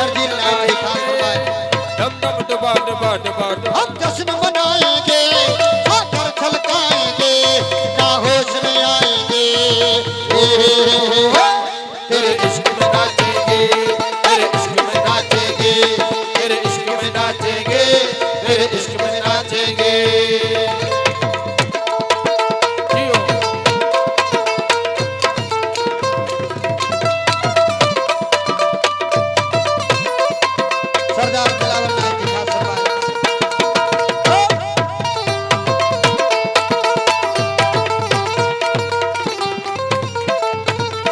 Sir जी line दिखा फरमाए। डम डम डबा डबा डबा डबा। हम जश्न मनाएंगे सागर छलकाएंगे ना होश में आएंगे तेरे इश्क में नाचेंगे तेरे इश्क में नाचेंगे तेरे इश्क में नाचेंगे तेरे इश्क में नाचेंगे। जियो सरदार बिलावल लाइन दिखा फरमाए।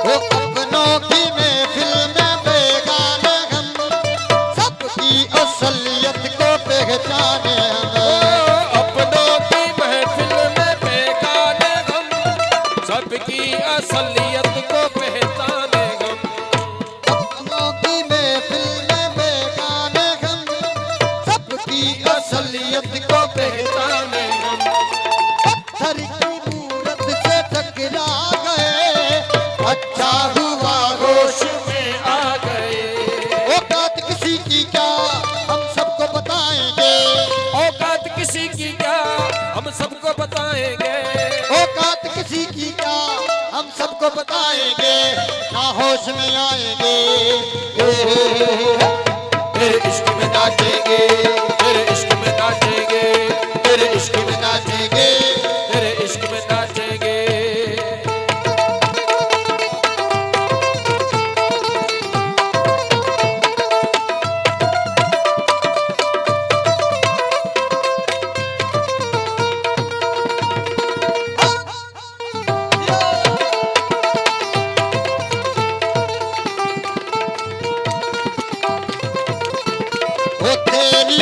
वो अपनों की महफिल में बेगाने हम सबकी असलियत को पहचाने हम। अपनों की महफिल में बेगाने हम सबकी असलियत को पहचाने हम। अपनों की महफिल में बेगाने हम सबकी असलियत को पहचाने हम। पत्थर की मूरत से टकरा गए अच्छा हुआ होश में आ गए। औकात किसी की क्या हम सबको बताएंगे औकात किसी की क्या हम सबको बताएंगे। औकात किसी की क्या हम सबको बताएंगे ना होश में आएंगे तेरे इश्क में नाचेंगे तेरे इश्क में नाचेंगे तेरे इश्क में नाचेंगे तेरे इश्क में नाचेंगे। वो तेरी